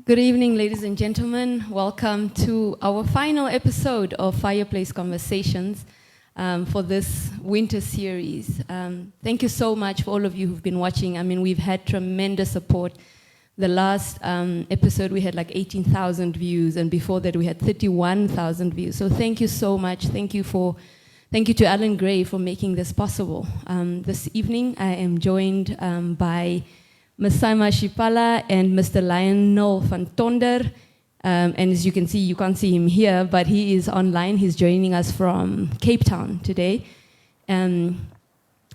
Good evening, ladies and gentlemen. Welcome to our final episode of Fireplace Conversations for this winter series. Thank you so much for all of you who've been watching. I mean, we've had tremendous support. The last episode, we had like 18,000 views, and before that, we had 31,000 views. So thank you so much. Thank you to Alan Gray for making this possible. This evening, I am joined by Ms. Saima Shipala and Mr. Lionel van Tonder. And as you can see, you can't see him here, but he is online. He's joining us from Cape Town today.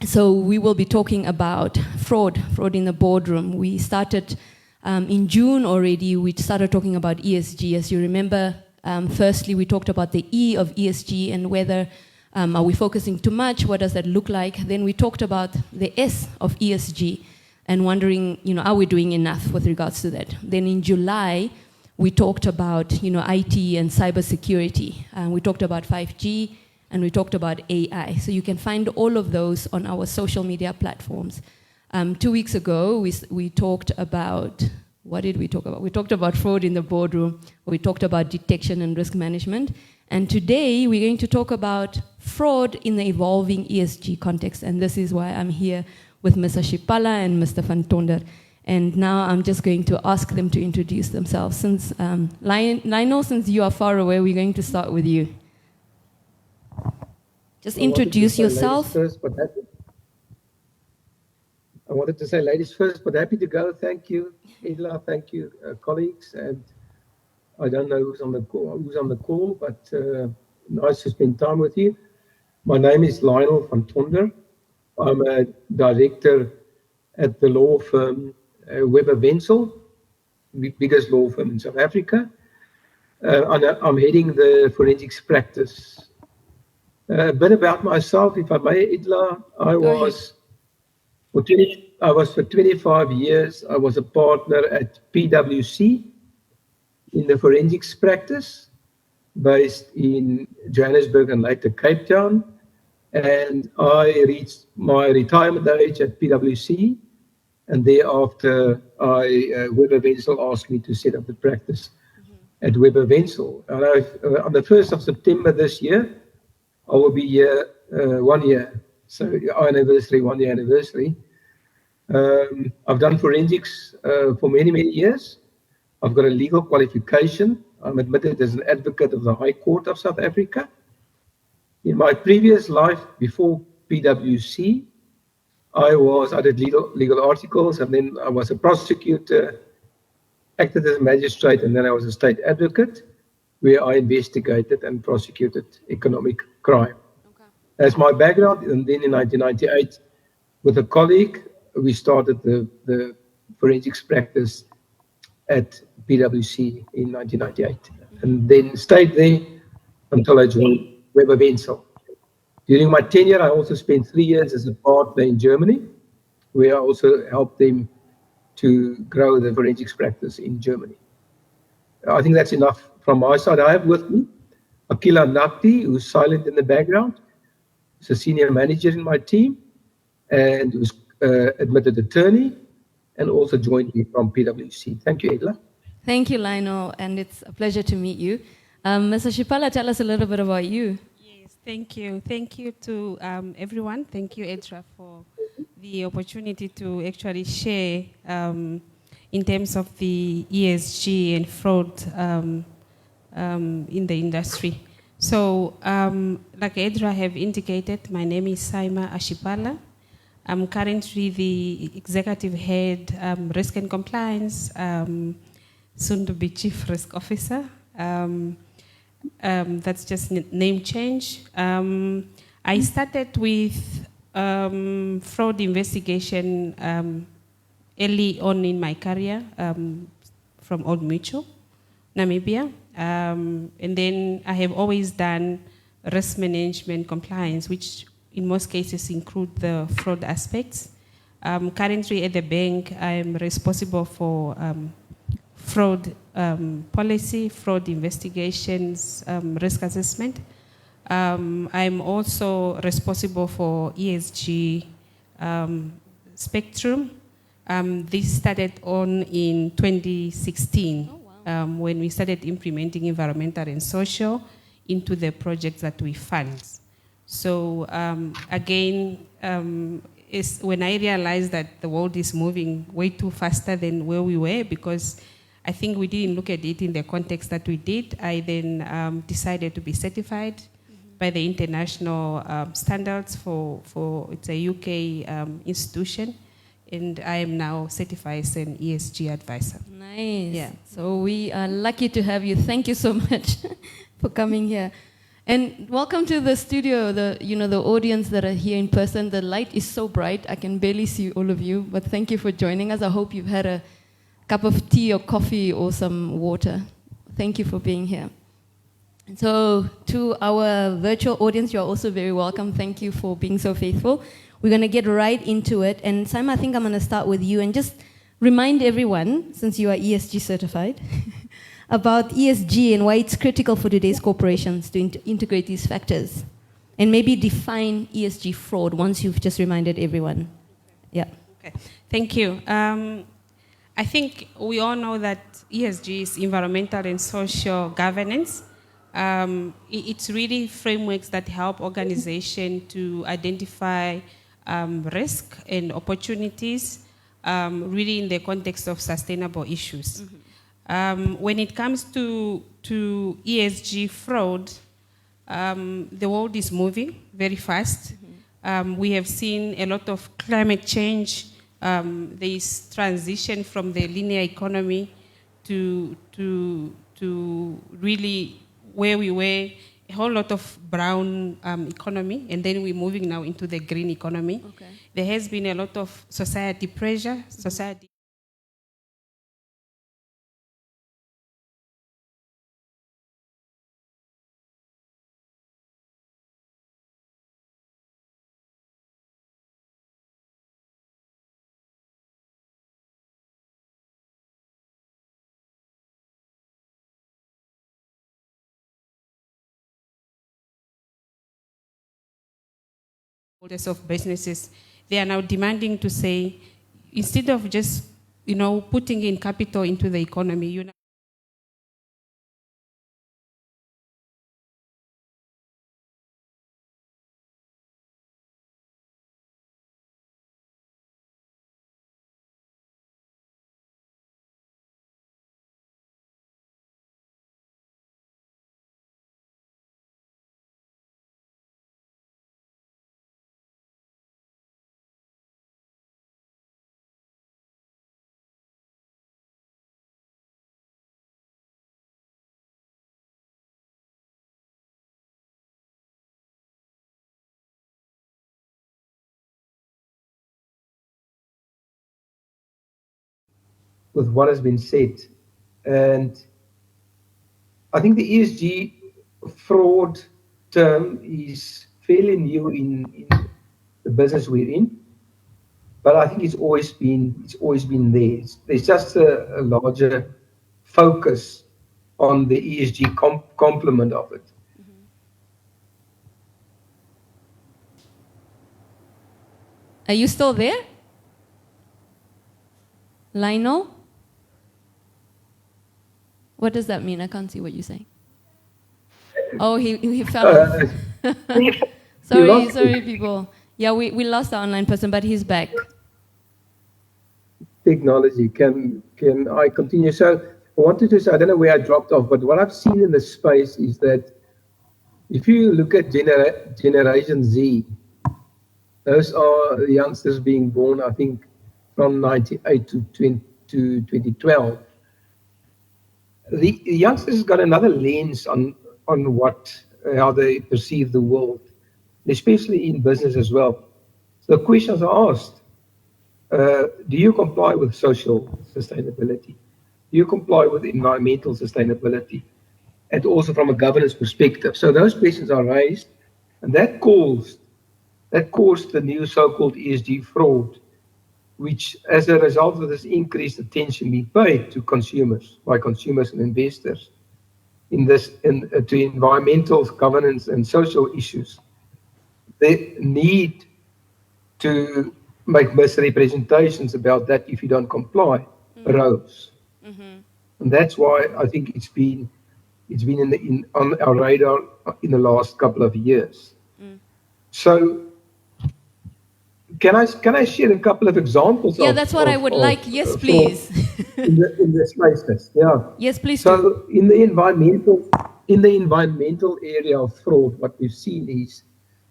So we will be talking about fraud in the boardroom. We started in June already. We started talking about ESG. As you remember, firstly, we talked about the E of ESG and whether are we focusing too much? What does that look like? Then we talked about the S of ESG and wondering, are we doing enough with regards to that? Then in July, we talked about, IT and cybersecurity. We talked about 5G, and we talked about AI. So you can find all of those on our social media platforms. 2 weeks ago, we talked about, what did we talk about? We talked about fraud in the boardroom. We talked about detection and risk management. And today, we're going to talk about fraud in the evolving ESG context. And this is why I'm here with Mr. Shipala and Mr. Van Tonder. And now I'm just going to ask them to introduce themselves. Since Lionel, since you are far away, we're going to start with you. Just introduce yourself. I wanted to say ladies first, but happy to go. Thank you, Edla. Thank you, colleagues. And I don't know who's on the call, but nice to spend time with you. My name is Lionel van Tonder. I'm a director at the law firm Webber Wentzel, the biggest law firm in South Africa. And I'm heading the forensics practice. A bit about myself, if I may, Idla. I was for 25 years, I was a partner at PwC in the forensics practice, based in Johannesburg and later Cape Town. And I reached my retirement age at PwC, and thereafter, Webber Wentzel asked me to set up the practice at Webber Wentzel. And on the 1st of September this year, I will be here 1 year. So anniversary, 1 year anniversary. I've done forensics for many, many years. I've got a legal qualification. I'm admitted as an advocate of the High Court of South Africa. In my previous life, before PwC, I did legal articles, and then I was a prosecutor, acted as a magistrate, and then I was a state advocate, where I investigated and prosecuted economic crime. Okay. That's my background. And then in 1998, with a colleague, we started the forensics practice at PwC in 1998, and then stayed there until I joined Webber Wentzel. During my tenure, I also spent 3 years as a partner in Germany, where I also helped them to grow the forensics practice in Germany. I think that's enough from my side. I have with me Akila Nakti, who's silent in the background. He's a senior manager in my team, and who's admitted attorney, and also joined me from PwC. Thank you, Edla. Thank you, Lionel, and it's a pleasure to meet you. Mr. Shipala, tell us a little bit about you. Yes, thank you. Thank you to everyone. Thank you, Edra, for the opportunity to actually share in terms of the ESG and fraud in the industry. So, like Edra have indicated, my name is Saima Ashipala. I'm currently the executive head, risk and compliance, soon to be chief risk officer. That's just name change. I started with fraud investigation early on in my career from Old Mutual, Namibia. And then I have always done risk management compliance, which in most cases include the fraud aspects. Currently at the bank, I'm responsible for fraud policy, fraud investigations, risk assessment. I'm also responsible for ESG spectrum. This started on in 2016. Oh, wow. when we started implementing environmental and social into the projects that we fund. So again, is when I realized that the world is moving way too faster than where we were, because I think we didn't look at it in the context that we did. I then decided to be certified by the international standards for it's a UK institution, and I am now certified as an ESG advisor. Nice. Yeah. So we are lucky to have you. Thank you so much for coming here. And welcome to the studio, the audience that are here in person. The light is so bright, I can barely see all of you, but thank you for joining us. I hope you've had a cup of tea or coffee or some water. Thank you for being here. And so to our virtual audience, you're also very welcome. Thank you for being so faithful. We're going to get right into it. And Simon, I think I'm going to start with you and just remind everyone, since you are ESG certified, about ESG and why it's critical for today's corporations to integrate these factors. And maybe define ESG fraud once you've just reminded everyone. Yeah. Okay. Thank you. I think we all know that ESG is environmental and social governance. It's really frameworks that help organizations to identify risk and opportunities, really in the context of sustainable issues. Mm-hmm. When it comes to ESG fraud, the world is moving very fast. Mm-hmm. We have seen a lot of climate change. There is transition from the linear economy to really where we were, a whole lot of brown economy, and then we're moving now into the green economy. Okay. There has been a lot of society pressure, society. Holders of businesses, they are now demanding to say, instead of just putting in capital into the economy, with what has been said. And I think the ESG fraud term is fairly new in the business we're in, but I think it's always been there. There's just a larger focus on the ESG complement of it. Are you still there? Lionel? What does that mean? I can't see what you're saying. Oh, he fell off. Sorry, people. Yeah, we lost our online person, but he's back. Technology. Can I continue? So I wanted to say, I don't know where I dropped off, but what I've seen in the space is that if you look at Generation Z, those are the youngsters being born, I think, from 98 to 2012. The youngsters got another lens on how they perceive the world, especially in business as well. So the questions are asked: do you comply with social sustainability? Do you comply with environmental sustainability? And also from a governance perspective. So those questions are raised, and that caused the new so-called ESG fraud, which as a result of this increased attention being paid to consumers, by consumers and investors, to environmental governance and social issues, they need to make misrepresentations about that if you don't comply, arose. Mm-hmm. And that's why I think it's been on our radar in the last couple of years. So can I share a couple of examples Yeah, of that's what I would like. Yes, fraud please. in the spaces? Yeah. Yes, please do. So in the environmental area of fraud, what we've seen is,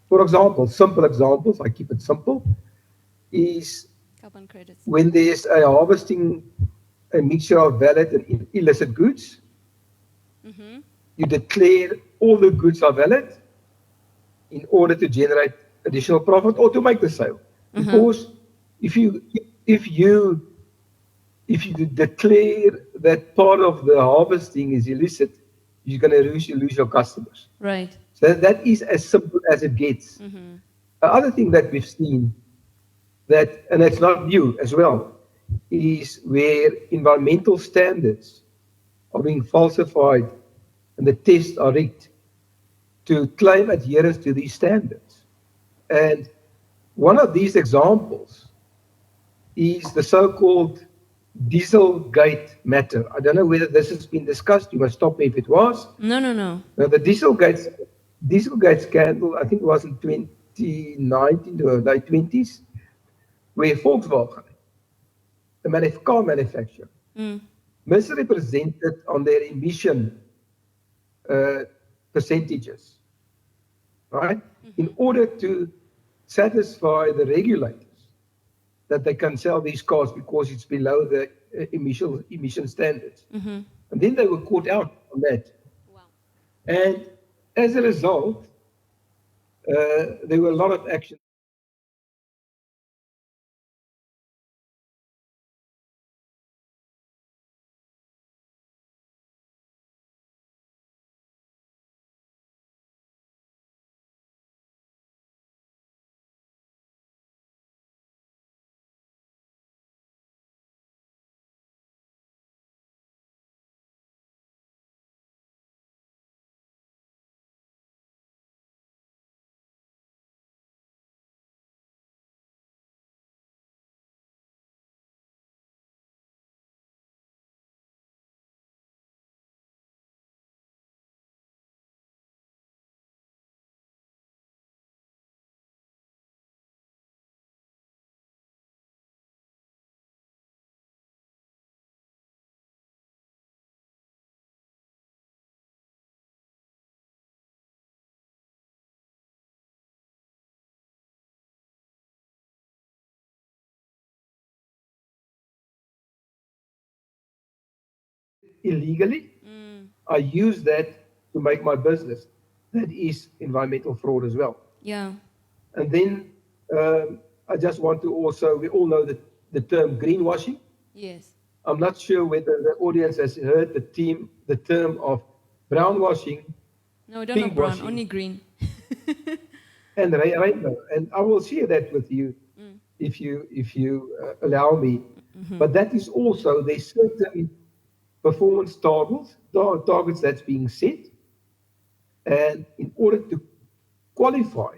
for example, simple examples, I keep it simple, is Carbon credits. when there's a harvesting a mixture of valid and illicit goods, you declare all the goods are valid in order to generate additional profit or to make the sale. Because if you if you if you declare that part of the harvesting is illicit, you're going to lose your customers. Right. So that is as simple as it gets. The other thing that we've seen that, and it's not new as well, is where environmental standards are being falsified and the tests are rigged to claim adherence to these standards. And one of these examples is the so-called Dieselgate matter. I don't know whether this has been discussed. You must stop me if it was. No. The Dieselgate scandal, I think it was in 2019, the late 20s, where Volkswagen, the car manufacturer, misrepresented on their emission percentages, right? In order to satisfy the regulators that they can sell these cars because it's below the emission standards. And then they were caught out on that. Wow. And as a result, there were a lot of actions. Illegally, I use that to make my business. That is environmental fraud as well. Yeah. And then I just want to also, we all know the term greenwashing. Yes. I'm not sure whether the audience has heard the term of brownwashing, No, we don't have brown, pinkwashing, only green. and rainbow. And I will share that with you if you allow me. But that is also, there's certain performance targets that's being set. And in order to qualify,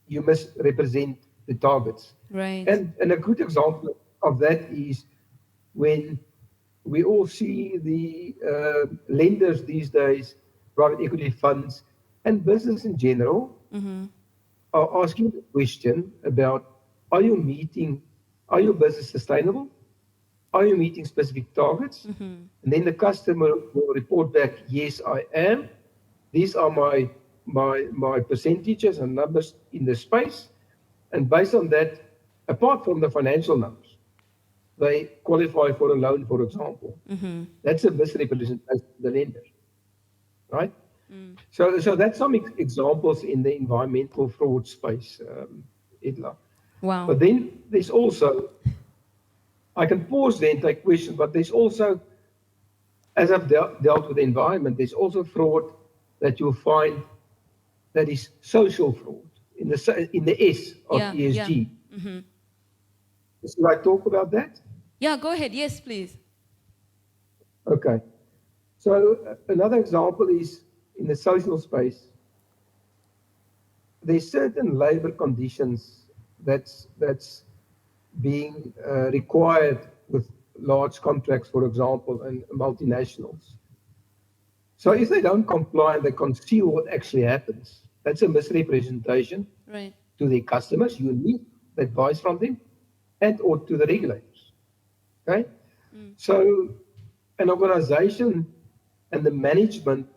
you must represent the targets. Right. And a good example of that is when we all see the lenders these days, private equity funds, and business in general, are asking the question about, are your business sustainable? Are you meeting specific targets? And then the customer will report back, yes, I am. These are my percentages and numbers in the space. And based on that, apart from the financial numbers, they qualify for a loan, for example. That's a misrepresentation of the lender, right? So that's some examples in the environmental fraud space, Edla. Wow. But then there's also, I can pause there and take questions, but there's also, as I've dealt with the environment, there's also fraud that you'll find that is social fraud in the S of ESG. Yeah. Should I talk about that? Yeah, go ahead. Yes, please. Okay. So another example is in the social space. There's certain labor conditions that's being required with large contracts, for example, and multinationals. So if they don't comply and they conceal what actually happens, that's a misrepresentation Right. to their customers. You need advice from them and or to the regulators. Okay? So an organization and the management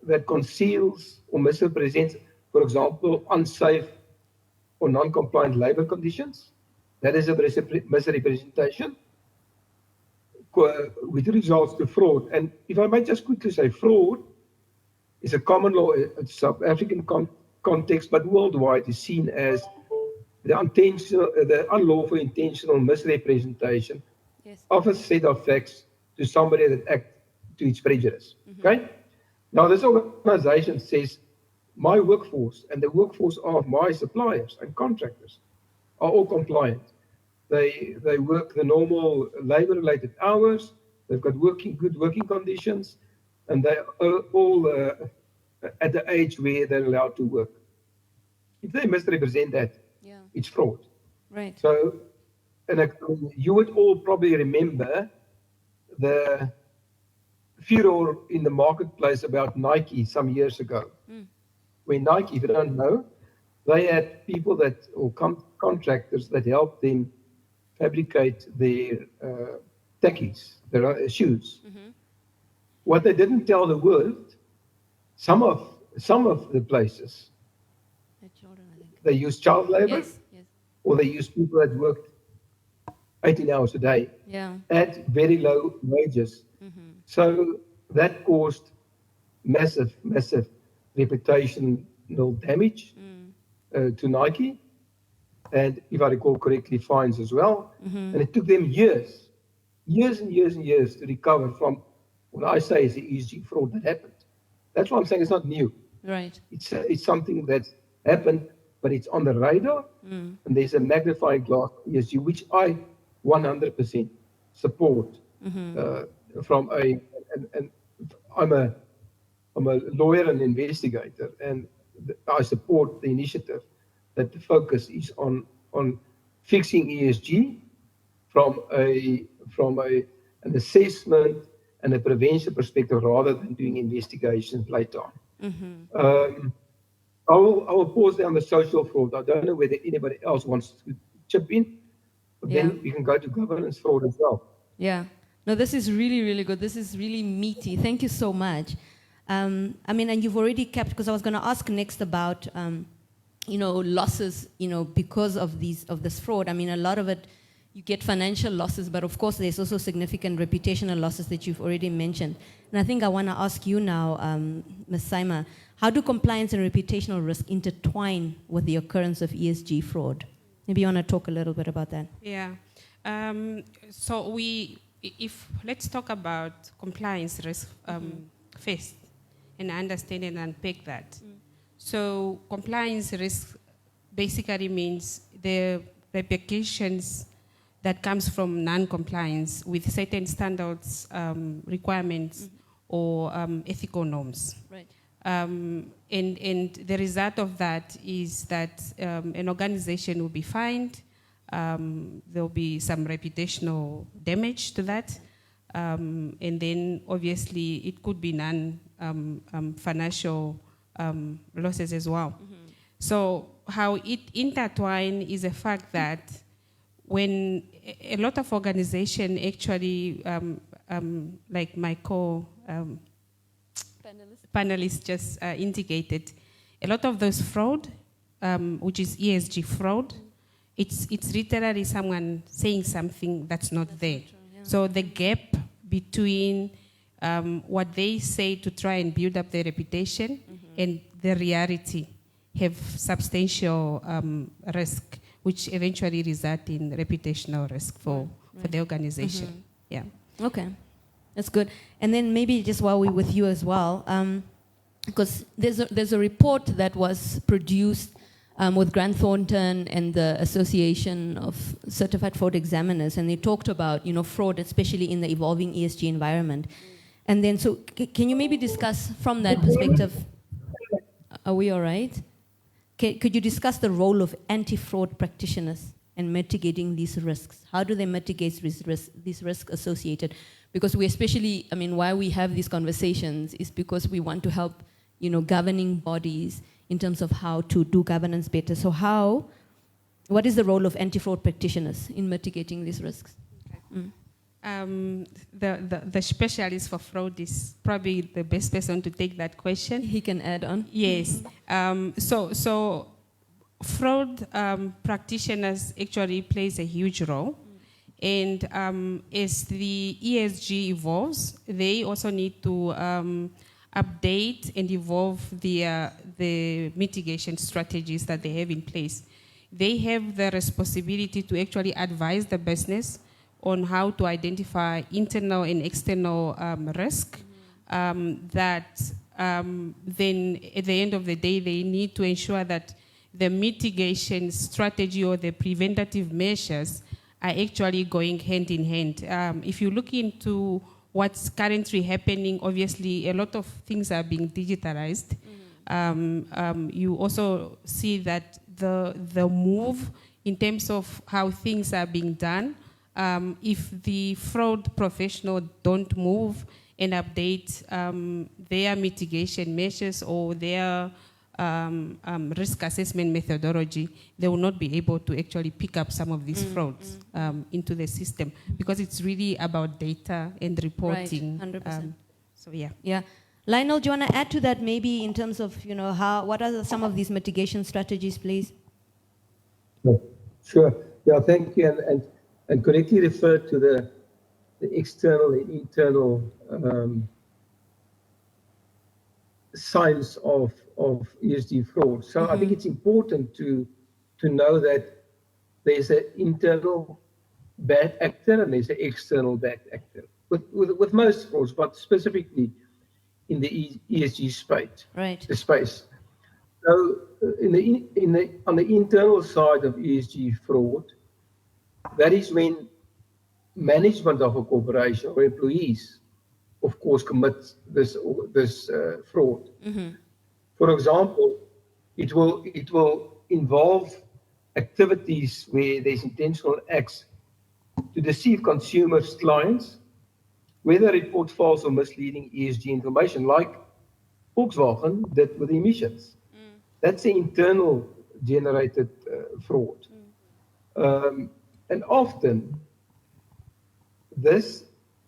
that conceals or misrepresents, for example, unsafe or non-compliant labor conditions, that is a misrepresentation with results to fraud. And if I might just quickly say, fraud is a common law, South African context, but worldwide is seen as the unlawful intentional misrepresentation Yes. of a set of facts to somebody that act to its prejudice. Okay? Now, this organization says my workforce and the workforce of my suppliers and contractors are all compliant. They work the normal labor-related hours. They've got good working conditions, and they are all at the age where they're allowed to work. If they misrepresent that, Yeah. it's fraud. Right. So, and you would all probably remember the furor in the marketplace about Nike some years ago. When Nike, if you don't know, they had people that, or contractors that helped them fabricate their tackies, their shoes. What they didn't tell the world, some of the places, At Jordan, I think. they use child labor, Yes. Yes. or they use people that worked 18 hours a day Yeah. at very low wages. So that caused massive reputational damage to Nike, and if I recall correctly, fines as well. And it took them years to recover from what I say is the ESG fraud that happened. That's why I'm saying it's not new. Right. It's something that's happened, but it's on the radar, and there's a magnifying glass ESG, which I 100% support. From and I'm a lawyer and investigator, and I support the initiative that the focus is on fixing ESG from an assessment and a prevention perspective rather than doing investigations later on. I will pause there on the social fraud. I don't know whether anybody else wants to chip in, but then we can go to governance fraud as well. Yeah. No, this is really, really good. This is really meaty. Thank you so much. I mean, and you've already kept, because I was going to ask next about, losses, because of this fraud. I mean, a lot of it, you get financial losses, but of course there's also significant reputational losses that you've already mentioned. And I think I want to ask you now, Ms. Saima, how do compliance and reputational risk intertwine with the occurrence of ESG fraud? Maybe you want to talk a little bit about that. Yeah. So let's talk about compliance risk first and understand and unpack that. So compliance risk basically means the repercussions that comes from non-compliance with certain standards, requirements, or ethical norms. Right. And the result of that is that an organization will be fined. There'll be some reputational damage to that. And then obviously it could be non-financial losses as well. So how it intertwines is the fact that when a lot of organizations actually, like my panelists just indicated, a lot of those fraud, which is ESG fraud, it's literally someone saying something that's not there. True, yeah. So the gap between what they say to try and build up their reputation and the reality have substantial risk, which eventually result in reputational risk for the organization. Yeah. Okay, that's good. And then maybe just while we're with you as well, because there's a report that was produced with Grant Thornton and the Association of Certified Fraud Examiners, and they talked about fraud, especially in the evolving ESG environment. And then, so can you maybe discuss from that perspective? Are we all right? Could you discuss the role of anti-fraud practitioners and mitigating these risks? How do they mitigate these risks associated? Because we especially, I mean, why we have these conversations is because we want to help, governing bodies in terms of how to do governance better. So what is the role of anti-fraud practitioners in mitigating these risks? The specialist for fraud is probably the best person to take that question. He can add on. Yes. So fraud practitioners actually plays a huge role. And as the ESG evolves, they also need to update and evolve the mitigation strategies that they have in place. They have the responsibility to actually advise the business on how to identify internal and external risk that then at the end of the day, they need to ensure that the mitigation strategy or the preventative measures are actually going hand in hand. If you look into what's currently happening, obviously a lot of things are being digitalized. You also see that the move in terms of how things are being done, if the fraud professional don't move and update their mitigation measures or their risk assessment methodology, they will not be able to actually pick up some of these frauds into the system, because it's really about data and reporting. Right, 100%. So yeah. Yeah. Lionel, do you want to add to that maybe in terms of, what are some of these mitigation strategies, please? Sure. Yeah, thank you. And correctly referred to the external and internal signs of ESG fraud. So I think it's important to know that there's an internal bad actor and there's an external bad actor with most frauds, but specifically in the ESG space. Right. The space. So on the internal side of ESG fraud, that is when management of a corporation or employees, of course, commit this fraud. For example, it will involve activities where there's intentional acts to deceive consumers, clients, whether report false or misleading ESG information, like Volkswagen did with emissions. That's the internal generated fraud. And often this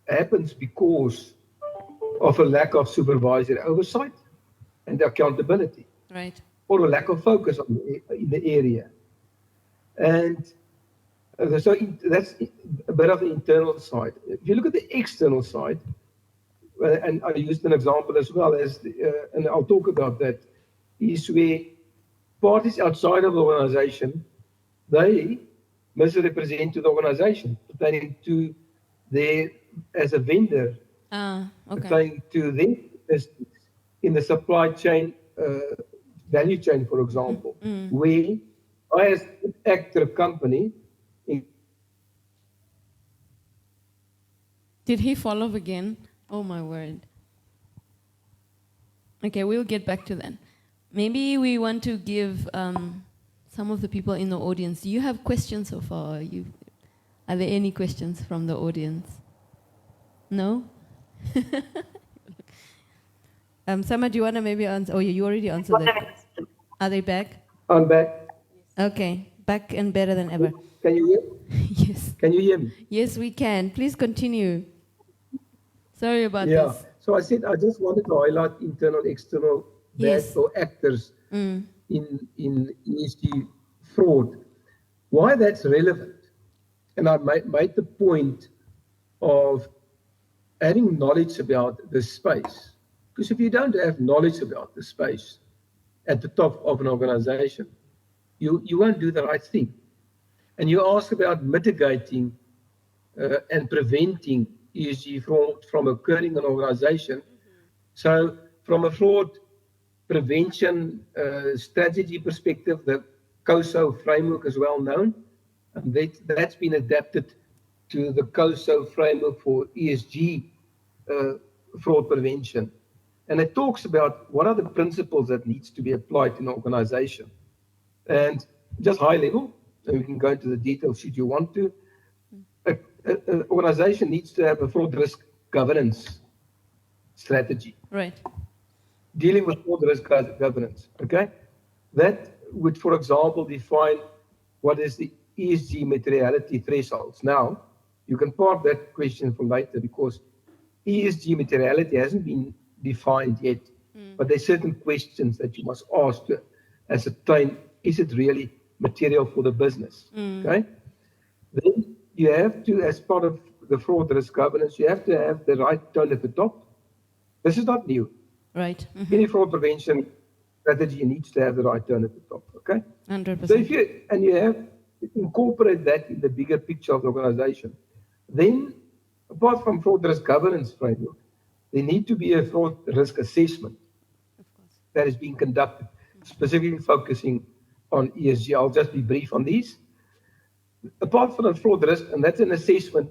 happens because of a lack of supervisory oversight and accountability, Right. or a lack of focus in the area. And so that's a bit of the internal side. If you look at the external side, and I used an example as well as, and I'll talk about that, is where parties outside of the organization, they misrepresent to the organization, pertaining to their, as a vendor, Okay. pertaining to them in the supply chain, value chain, for example, where I, as an actor company, Did he fall off again? Oh my word. Okay, we'll get back to that. Maybe we want to give some of the people in the audience. Do you have questions so far? Are there any questions from the audience? No? Sama, do you want to maybe answer? Oh, you already answered that. Are they back? I'm back. Okay, back and better than ever. Can you hear? Yes. Can you hear me? Yes, we can. Please continue. Sorry about Yeah. this. So I said I just wanted to highlight internal, external Yes. or actors in ESG fraud. Why that's relevant, and I made the point of having knowledge about this space. Because if you don't have knowledge about the space at the top of an organization, you won't do the right thing. And you ask about mitigating and preventing ESG fraud from occurring in an organization. So from a fraud prevention strategy perspective, the COSO framework is well known. And that's been adapted to the COSO framework for ESG fraud prevention. And it talks about what are the principles that needs to be applied in an organization. And just high level, and we can go into the details should you want to. An organization needs to have a fraud risk governance strategy. Right. Dealing with fraud risk governance, okay? That would, for example, define what is the ESG materiality thresholds. Now, you can park that question for later because ESG materiality hasn't been defined yet, but there's certain questions that you must ask to ascertain, is it really material for the business, okay? Then you have to, as part of the fraud risk governance, you have to have the right tone at the top. This is not new. Right. Any fraud prevention strategy needs to have the right tone at the top, okay? 100%. So if you have to incorporate that in the bigger picture of the organization, then apart from fraud risk governance framework, there need to be a fraud risk assessment that is being conducted, specifically focusing on ESG. I'll just be brief on these. Apart from the fraud risk, and that's an assessment.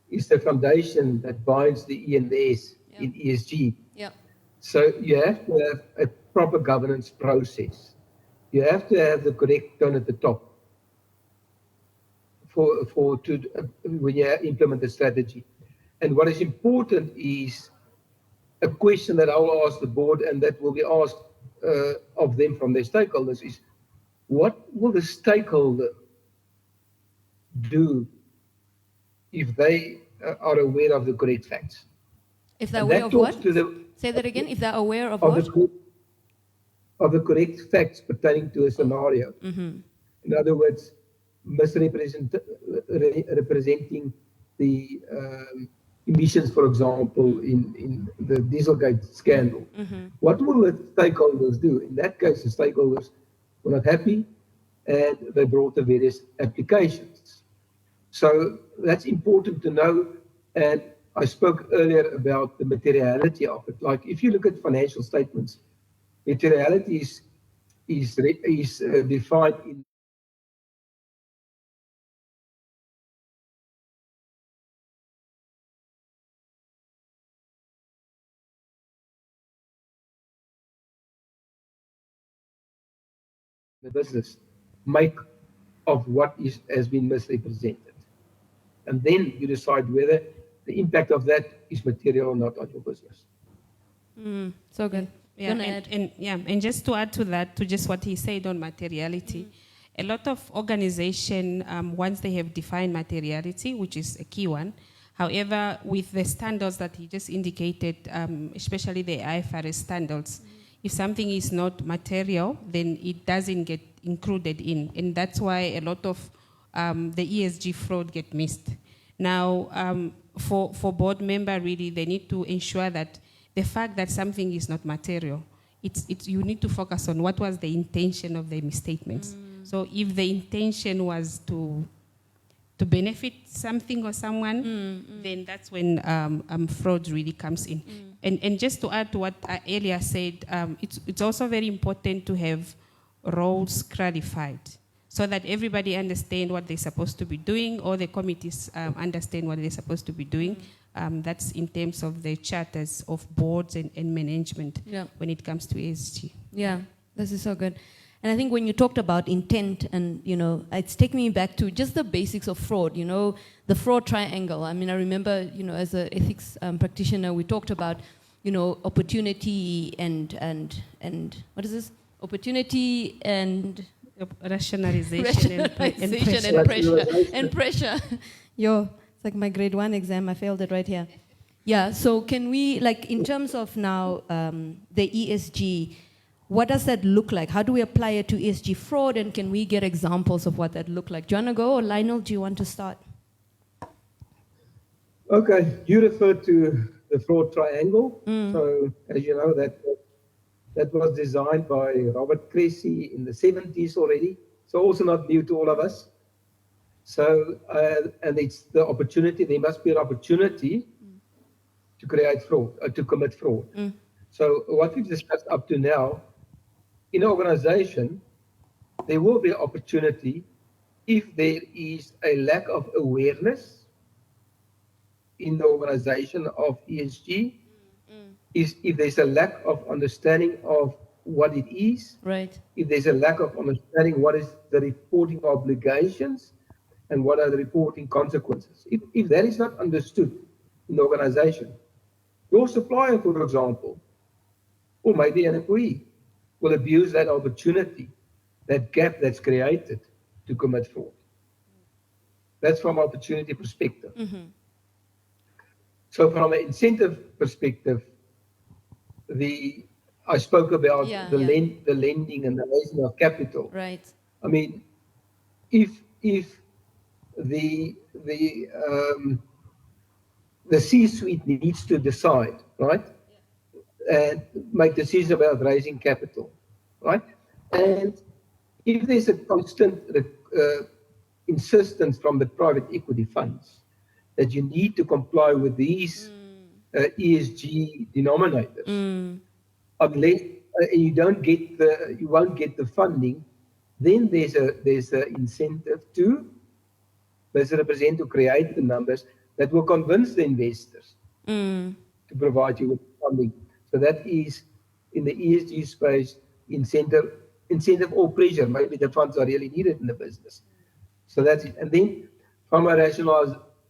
Is the foundation that binds the E and the S in ESG. Yeah. So you have to have a proper governance process. You have to have the correct tone at the top. when you implement the strategy. And what is important is a question that I will ask the board and that will be asked of them from their stakeholders is, what will the stakeholder do if they are aware of the correct facts? If they're And aware that of talks what? to the, Say that again. If they're aware of of what? the correct facts pertaining to a scenario. In other words, representing the emissions, for example, in the Dieselgate scandal. What will the stakeholders do? In that case, the stakeholders were not happy and they brought the various applications. So that's important to know. And I spoke earlier about the materiality of it. Like if you look at financial statements, materiality is defined in the business make of what has been misrepresented. And then you decide whether the impact of that is material or not on your business. So good. Yeah, and just to add to that, to just what he said on materiality, a lot of organizations, once they have defined materiality, which is a key one, however, with the standards that he just indicated, especially the IFRS standards, if something is not material, then it doesn't get included in, and that's why a lot of the ESG fraud get missed. Now, for board member, really, they need to ensure that the fact that something is not material, you need to focus on what was the intention of the misstatements. So if the intention was to benefit something or someone, then that's when fraud really comes in. And just to add to what Elia said, it's also very important to have roles clarified so that everybody understands what they're supposed to be doing, or the committees understand what they're supposed to be doing. That's in terms of the charters of boards and management when it comes to ESG. Yeah, this is so good. And I think when you talked about intent and, it's taking me back to just the basics of fraud, the fraud triangle. I mean, I remember, as an ethics practitioner, we talked about, opportunity and what is this? Opportunity and... Rationalization and pressure. Yo, it's like my grade 1 exam. I failed it right here. Yeah, so can we, in terms of now the ESG, what does that look like? How do we apply it to ESG fraud, and can we get examples of what that look like? Do you want to go, or Lionel, do you want to start? Okay, you referred to the fraud triangle. So, as you know, that was designed by Robert Cressy in the 70s already. So also not new to all of us. So, and it's the opportunity, there must be an opportunity to create fraud, to commit fraud. So what we've discussed up to now, in an organization, there will be an opportunity if there is a lack of awareness in the organization of ESG, is if there's a lack of understanding of what it is, right? If there's a lack of understanding what is the reporting obligations and what are the reporting consequences. If that is not understood in the organization, your supplier, for example, or maybe an employee, will abuse that opportunity, that gap that's created to commit fraud. That's from an opportunity perspective. So from an incentive perspective, I spoke about the lending and the raising of capital. Right. I mean, if the C-suite needs to decide, right, and make decisions about raising capital, right, and if there's a constant insistence from the private equity funds that you need to comply with these ESG denominators, unless you won't get the funding, then there's an incentive to misrepresent, to create the numbers that will convince the investors to provide you with funding. So that is in the ESG space, incentive or pressure. Maybe the funds are really needed in the business. So that's it. And then from a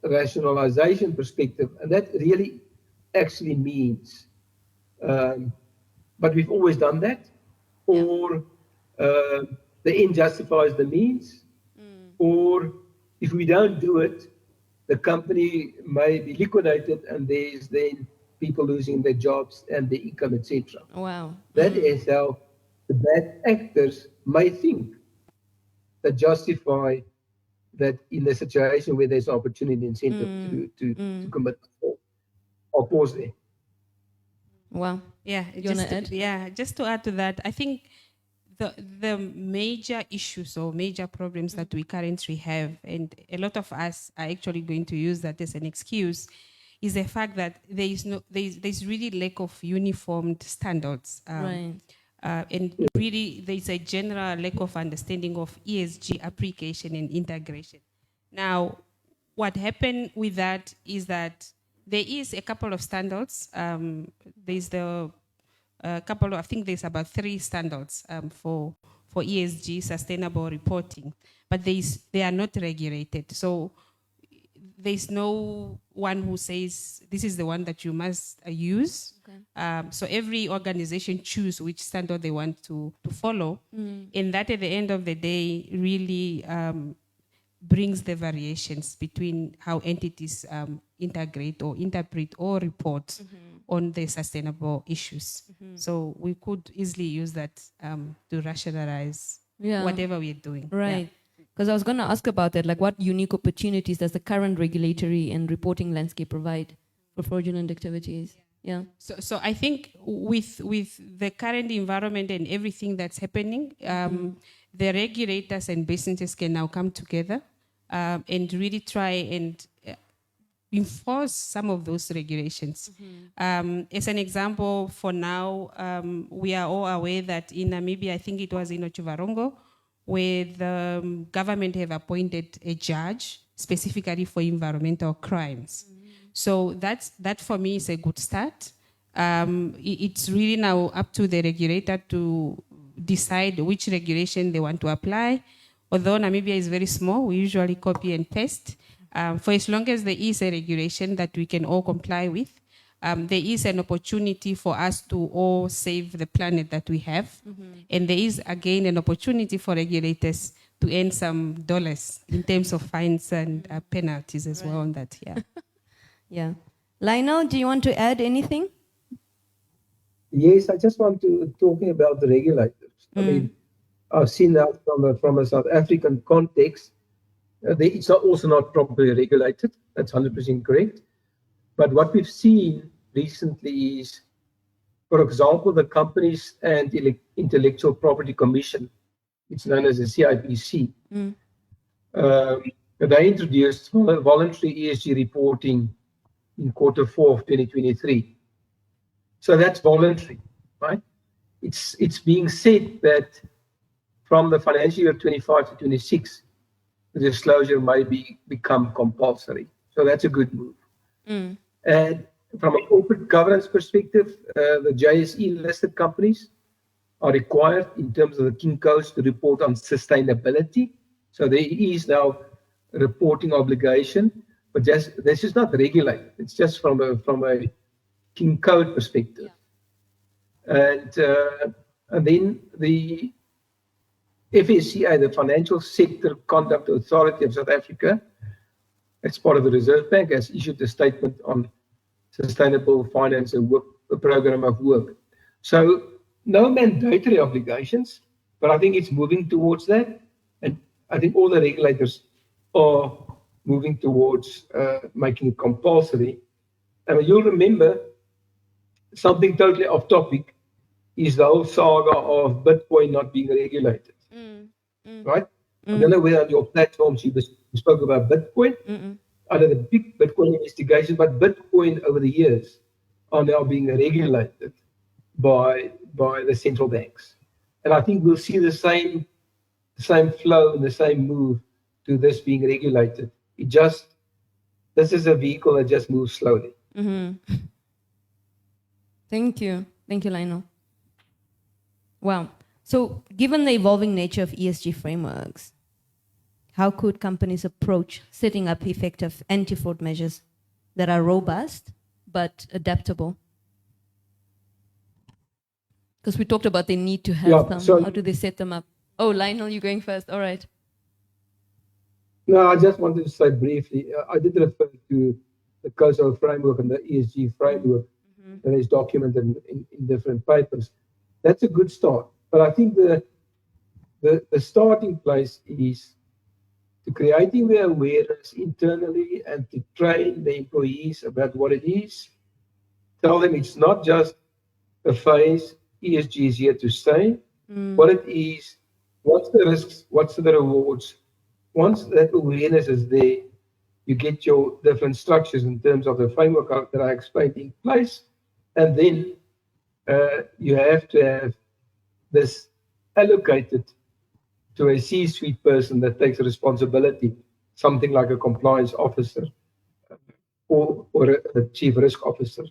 rationalization perspective, and that really actually means, but we've always done that, or the end justifies the means, or if we don't do it, the company may be liquidated and there's then people losing their jobs and their income, etc. Wow. That is how the bad actors may think, that justify that in a situation where there's opportunity incentive to commit. I'll pause there. Wow. Yeah, You want to add? Yeah, just to add to that, I think the major issues or major problems that we currently have, and a lot of us are actually going to use that as an excuse, is the fact that there's really lack of uniformed standards. Right. And really, there's a general lack of understanding of ESG application and integration. Now, what happened with that is that there is a couple of standards. There's I think there's about 3 standards for ESG sustainable reporting, but they are not regulated. So there's no one who says this is the one that you must use. Okay. So every organization choose which standard they want to follow. And that at the end of the day really brings the variations between how entities integrate or interpret or report on the sustainable issues. So we could easily use that to rationalize whatever we're doing. Right. Because I was going to ask about that, like what unique opportunities does the current regulatory and reporting landscape provide for fraudulent activities? Yeah. So I think with the current environment and everything that's happening, the regulators and businesses can now come together and really try and enforce some of those regulations. As an example, for now, we are all aware that in Namibia, I think it was in Ochivarongo, where the government have appointed a judge specifically for environmental crimes. So that for me is a good start. It's really now up to the regulator to decide which regulation they want to apply. Although Namibia is very small, we usually copy and paste. For as long as there is a regulation that we can all comply with, there is an opportunity for us to all save the planet that we have. And there is, again, an opportunity for regulators to earn some dollars in terms of fines and penalties as well on that. Yeah. Yeah. Lionel, do you want to add anything? Yes, I just want to talking about the regulators. I mean, I've seen that from a South African context. It's also not properly regulated. That's 100% correct. But what we've seen recently is, for example, the Companies and Intellectual Property Commission, it's known as the CIPC. They introduced voluntary ESG reporting in Q4 of 2023. So that's voluntary, right? It's being said that from the financial year 25 to 26, the disclosure may become compulsory. So that's a good move. And from a corporate governance perspective, the JSE listed companies are required in terms of the King Codes to report on sustainability. So there is now a reporting obligation, but this is not regulated. It's just from a King Code perspective. And then the FSCA, the Financial Sector Conduct Authority of South Africa, as part of the Reserve Bank, has issued a statement on sustainable finance and work, a program of work. So no mandatory obligations, but I think it's moving towards that. And I think all the regulators are moving towards making it compulsory. And you'll remember something totally off topic is the whole saga of Bitcoin not being regulated. Right? I don't know whether on your platforms you spoke about Bitcoin. Out of the big Bitcoin investigation, but Bitcoin over the years are now being regulated by the central banks. And I think we'll see the same flow and the same move to this being regulated. This is a vehicle that just moves slowly. Thank you, Lionel. Wow. So given the evolving nature of ESG frameworks, how could companies approach setting up effective anti-fraud measures that are robust but adaptable? Because we talked about they need to have them. So, how do they set them up? Oh, Lionel, you're going first. All right. no, I just wanted to say briefly, I did refer to the COSO framework and the ESG framework that is documented in different papers. That's a good start. But I think the starting place is to creating the awareness internally and to train the employees about what it is. Tell them it's not just a phase, ESG is here to stay. What it is, what's the risks, what's the rewards. Once that awareness is there, you get your different structures in terms of the framework that I explained in place, and then you have to have this allocated to a C-suite person that takes responsibility, something like a compliance officer or a chief risk officer.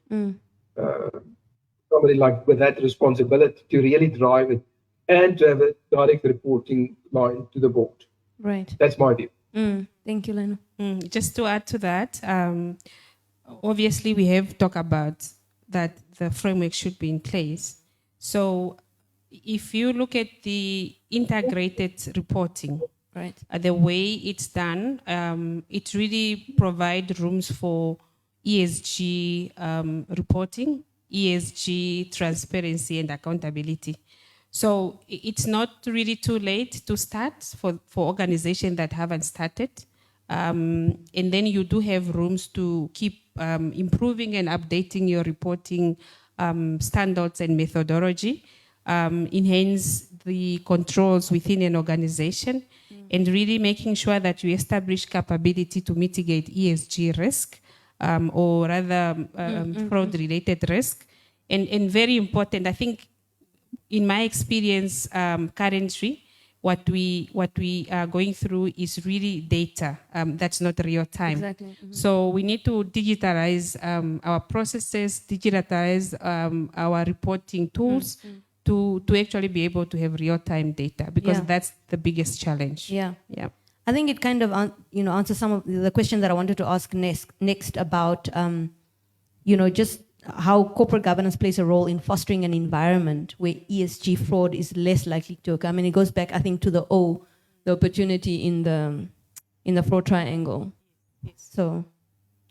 Somebody like with that responsibility to really drive it and to have a direct reporting line to the board. Right. That's my view. Thank you, Lionel. Just to add to that, obviously we have talked about that the framework should be in place. So if you look at the integrated reporting, right, the way it's done, it really provides rooms for ESG reporting, ESG transparency and accountability. So it's not really too late to start for organizations that haven't started. And then you do have rooms to keep improving and updating your reporting standards and methodology, enhance the controls within an organization, and really making sure that you establish capability to mitigate ESG risk, or rather fraud-related risk. And very important, I think, in my experience currently, what we are going through is really data that's not real time. Exactly. So we need to digitalize our processes, digitalize our reporting tools to actually be able to have real time data, because that's the biggest challenge. Yeah. Yeah. I think it kind of answers some of the question that I wanted to ask next about just how corporate governance plays a role in fostering an environment where ESG fraud is less likely to occur. I mean, it goes back, I think, to the opportunity in the fraud triangle. Yes. So,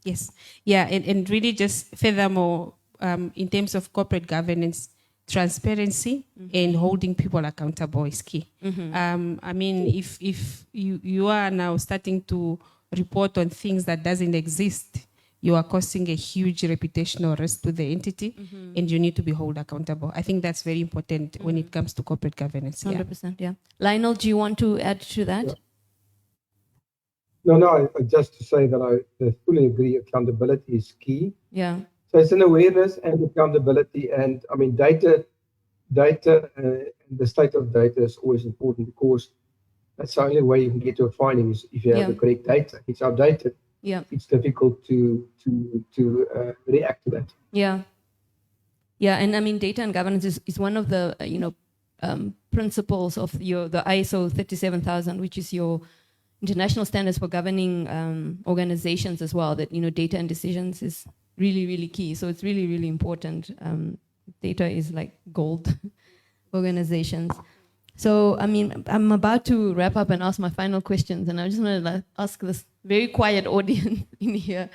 yes, yeah, and really just furthermore, in terms of corporate governance, transparency and holding people accountable is key. I mean, if you are now starting to report on things that doesn't exist, you are causing a huge reputational risk to the entity, and you need to be held accountable. I think that's very important when it comes to corporate governance. 100%, yeah. Lionel, do you want to add to that? Yeah. No, just to say that I fully agree, accountability is key. Yeah. So it's an awareness and accountability, and I mean data, and the state of data is always important, because that's the only way you can get to a finding is if you have the correct data. If it's outdated, it's difficult to react to that. Yeah. Yeah, and I mean data and governance is one of the principles of the ISO 37000, which is your international standards for governing organizations as well. That data and decisions is really, really key. So it's really, really important. Data is like gold organizations. So, I mean, I'm about to wrap up and ask my final questions, and I just want to ask this very quiet audience in here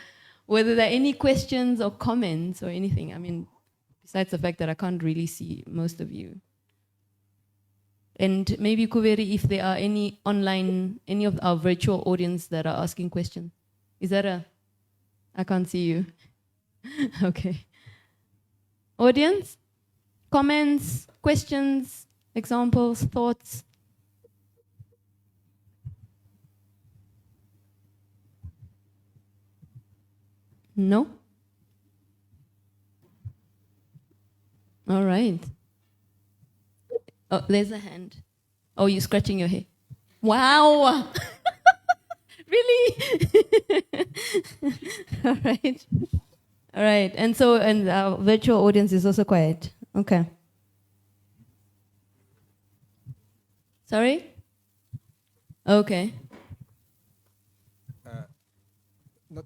whether there are any questions or comments or anything. I mean, besides the fact that I can't really see most of you. And maybe, Kuveri, if there are any online, any of our virtual audience that are asking questions. Is that I can't see you. Okay. Audience? Comments, questions, examples, thoughts? No? All right. Oh, there's a hand. Oh, you're scratching your head. Wow. Really? All right. All right. And so, and our virtual audience is also quiet. Okay. Sorry? Okay.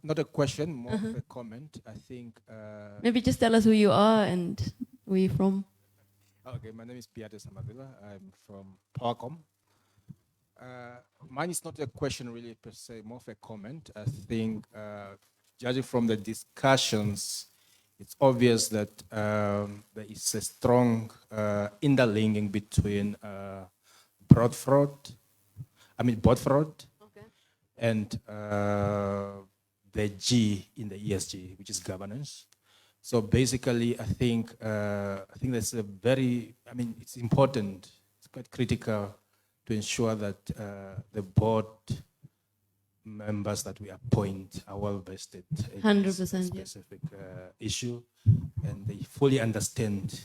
not a question, more of a comment. I think. Maybe just tell us who you are and where you're from. Okay, my name is Beatrice Amadila. I'm from Powercom. Mine is not a question really per se, more of a comment. I think, judging from the discussions, it's obvious that there is a strong interlinking between board fraud, Okay. and the G in the ESG, which is governance. So basically, I think that's a very, it's important, it's quite critical to ensure that the board members that we appoint are well vested in 100%, this specific issue, and they fully understand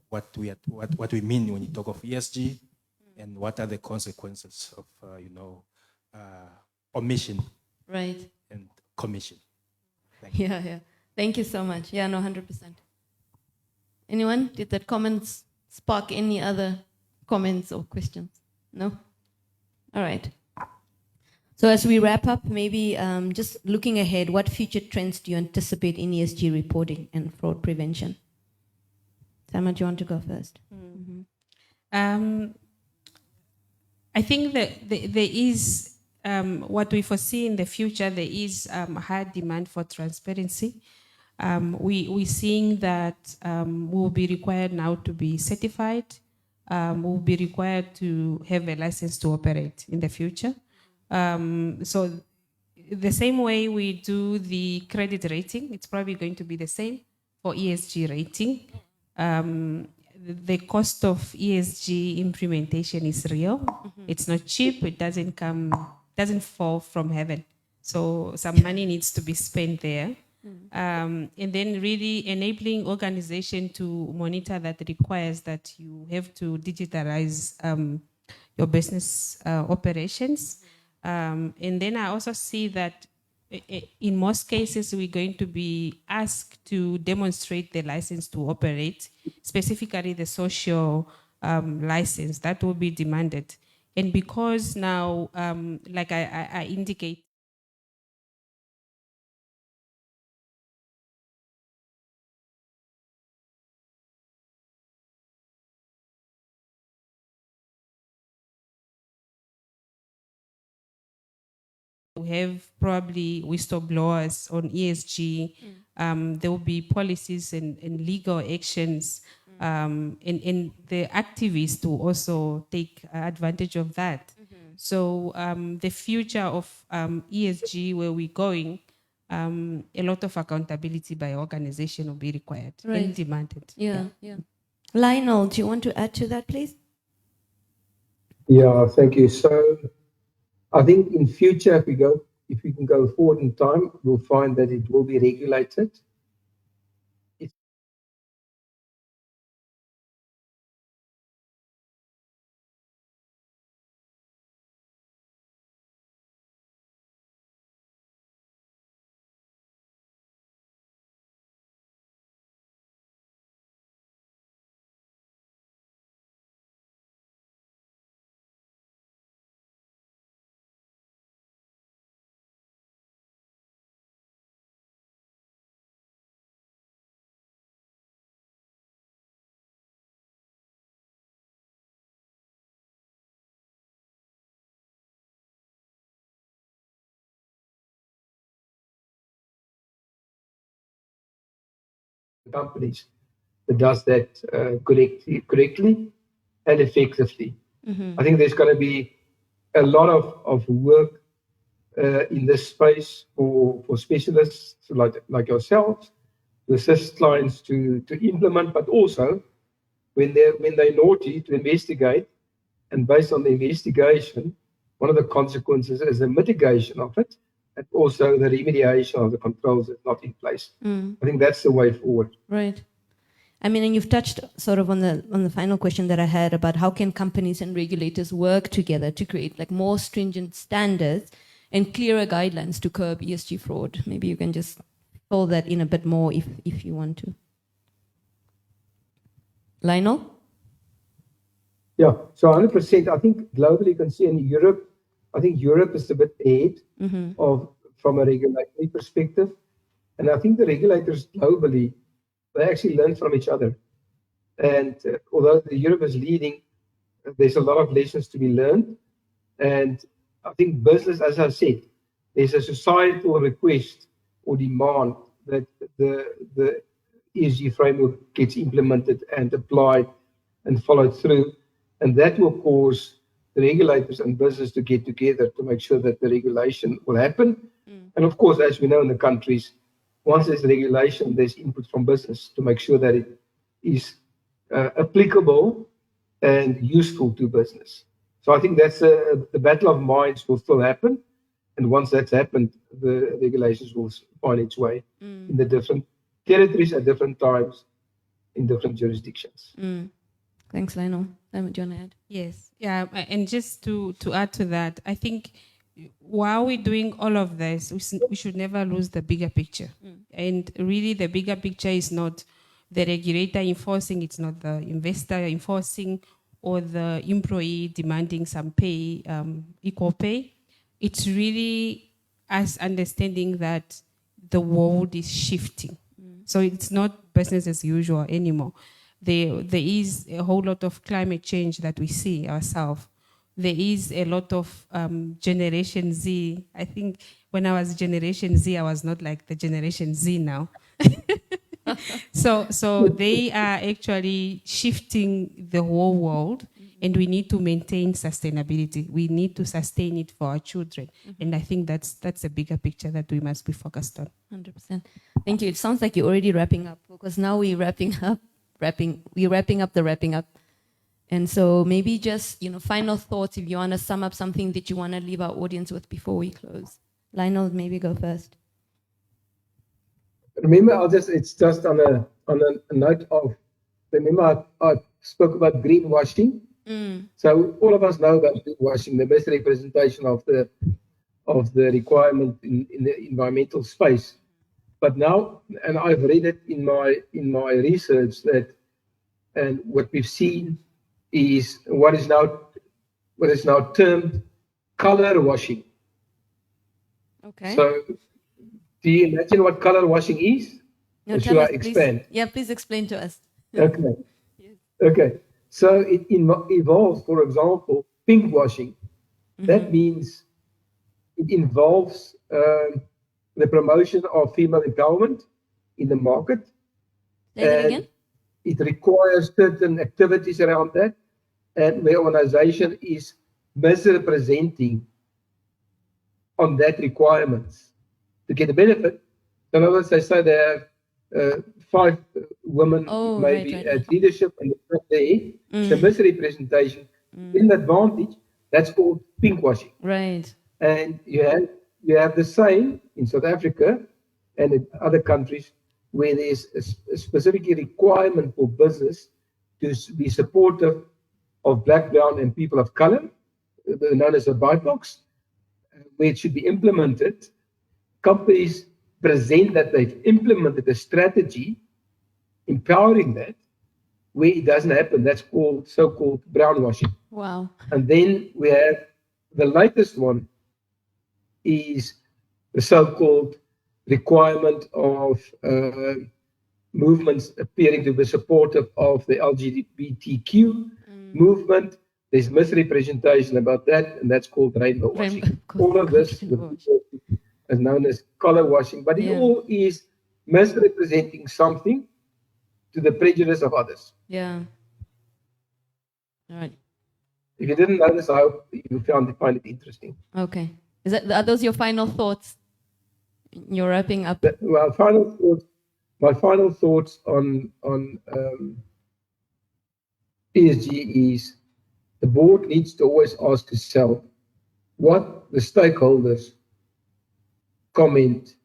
what we mean when you talk of ESG, and what are the consequences of omission, Right. and commission. Thank you. Yeah. Thank you so much. Yeah, no, 100%. Anyone? Did that comment spark any other comments or questions? No? All right. So as we wrap up, maybe just looking ahead, what future trends do you anticipate in ESG reporting and fraud prevention? Sama, do you want to go first? I think that there is, what we foresee in the future, there is high demand for transparency. We're seeing that we'll be required now to be certified. We'll be required to have a license to operate in the future. So the same way we do the credit rating, it's probably going to be the same for ESG rating. The cost of ESG implementation is real. It's not cheap. It doesn't fall from heaven. So some money needs to be spent there. And then really enabling organization to monitor that requires that you have to digitalize your business operations. And then I also see that in most cases, we're going to be asked to demonstrate the license to operate, specifically the social license that will be demanded. And because now, like I indicate, we have probably whistleblowers on ESG. There will be policies and legal actions, and the activists will also take advantage of that. So the future of ESG, where we're going, a lot of accountability by organization will be required and demanded. Yeah. Lionel, do you want to add to that, please? Yeah, thank you. So I think in future, if we can go forward in time, we'll find that it will be regulated. Companies that does that correctly and effectively. I think there's going to be a lot of work in this space for specialists like yourselves to assist clients to implement, but also when they're naughty, to investigate, and based on the investigation, one of the consequences is the mitigation of it, and also the remediation of the controls that's not in place. I think that's the way forward. Right. I mean, and you've touched sort of on the final question that I had about how can companies and regulators work together to create like more stringent standards and clearer guidelines to curb ESG fraud. Maybe you can just fill that in a bit more if you want to. Lionel? Yeah, so 100%. I think globally you can see in Europe, I think Europe is a bit ahead of from a regulatory perspective. And I think the regulators globally, they actually learn from each other. And although Europe is leading, there's a lot of lessons to be learned. And I think business, as I said, there's a societal request or demand that the ESG framework gets implemented and applied and followed through. And that will cause the regulators and business to get together to make sure that the regulation will happen. And of course, as we know in the countries, once there's regulation, there's input from business to make sure that it is applicable and useful to business. So I think that's the battle of minds will still happen. And once that's happened, the regulations will find its way in the different territories at different times in different jurisdictions. Thanks, Lionel. Do you want to add? Yes, yeah, and just to add to that, I think while we're doing all of this, we should never lose the bigger picture. And really, the bigger picture is not the regulator enforcing, it's not the investor enforcing or the employee demanding some pay, equal pay. It's really us understanding that the world is shifting. So it's not business as usual anymore. There is a whole lot of climate change that we see ourselves. There is a lot of Generation Z. I think when I was Generation Z, I was not like the Generation Z now. So they are actually shifting the whole world, and we need to maintain sustainability. We need to sustain it for our children. And I think that's a bigger picture that we must be focused on. 100%. Thank you. It sounds like you're already wrapping up, because now we're wrapping up the wrapping up. And so maybe just, final thoughts, if you want to sum up something that you want to leave our audience with before we close. Lionel, maybe go first. Remember, it's just on a note of, remember I spoke about greenwashing. So all of us know about greenwashing, the misrepresentation of the requirement in the environmental space. But now, and I've read it in my research, that, and what we've seen is what is now termed color washing. Okay. So do you imagine what color washing is? No, or should I expand? Please. Yeah, please explain to us. Okay. Yes. Okay. So it involves, for example, pink washing. That means it involves the promotion of female empowerment in the market. Say that again? It requires certain activities around that, and the organization is misrepresenting on that requirements to get the benefit. In other words, they say they have 5 women maybe at leadership, and it's not there. The misrepresentation in advantage. That's called pink washing. Right. And you have the same in South Africa and in other countries where there's a specific requirement for business to be supportive of black, brown, and people of color, known as a BIPOC, where it should be implemented. Companies present that they've implemented a strategy empowering that. Where it doesn't happen, that's called so-called brown washing. Wow. And then we have the latest one is the so-called requirement of movements appearing to be supportive of the LGBTQ movement. There's misrepresentation about that, and that's called rainbow washing. All of this is known as color washing, but it all is misrepresenting something to the prejudice of others. Yeah. All right. If you didn't notice, I hope you find it interesting. Okay. Are those your final thoughts? You're wrapping up. My final thoughts on ESG is the board needs to always ask itself what the stakeholders comment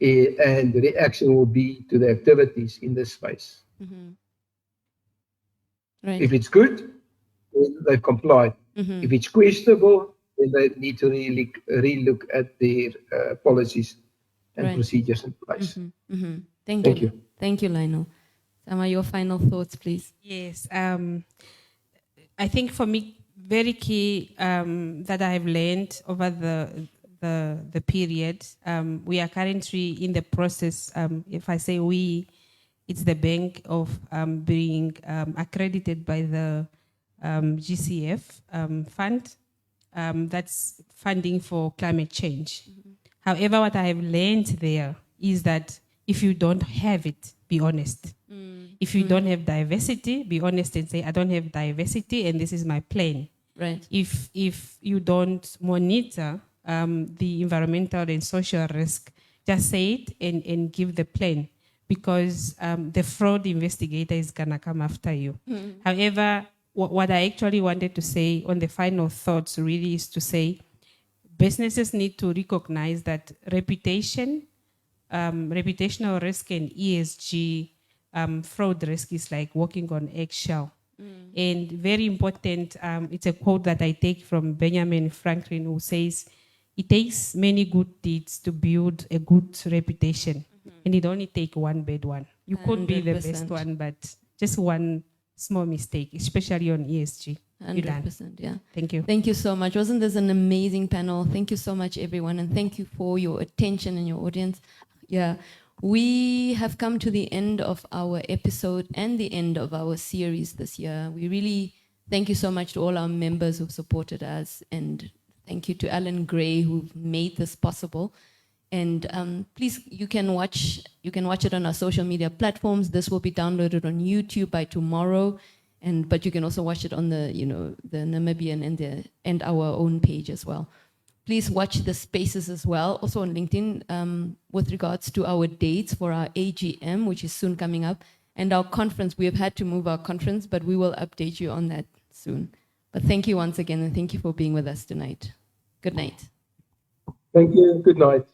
and the reaction will be to the activities in this space. Right. If it's good, they've complied. If it's questionable, then they need to really relook at their policies and procedures in place. Thank you. Thank you, Lionel. Sama, your final thoughts, please. Yes. I think for me, very key that I have learned over the the period. We are currently in the process, if I say we, it's the bank of being accredited by the GCF fund. That's funding for climate change. However, what I have learned there is that if you don't have it, be honest. If you don't have diversity, be honest and say, I don't have diversity and this is my plan. Right. If you don't monitor the environmental and social risk, just say it and give the plan, because the fraud investigator is going to come after you. However, what I actually wanted to say on the final thoughts really is to say businesses need to recognize that reputational risk and ESG fraud risk is like walking on eggshell. And very important, it's a quote that I take from Benjamin Franklin, who says, it takes many good deeds to build a good reputation. And it only takes one bad one. You could be the best 100%. one, but just one small mistake, especially on ESG. You're done. 100%, yeah. Thank you. Thank you so much. Wasn't this an amazing panel? Thank you so much, everyone, and thank you for your attention and your audience. Yeah, we have come to the end of our episode and the end of our series this year. We really thank you so much to all our members who've supported us, and thank you to Alan Gray who made this possible. And please, you can watch it on our social media platforms. This will be downloaded on YouTube by tomorrow, but you can also watch it on the Namibian and our own page as well. Please watch the spaces as well, also on LinkedIn, with regards to our dates for our AGM, which is soon coming up, and our conference. We have had to move our conference, but we will update you on that soon. But thank you once again, and thank you for being with us tonight. Good night. Thank you. Good night.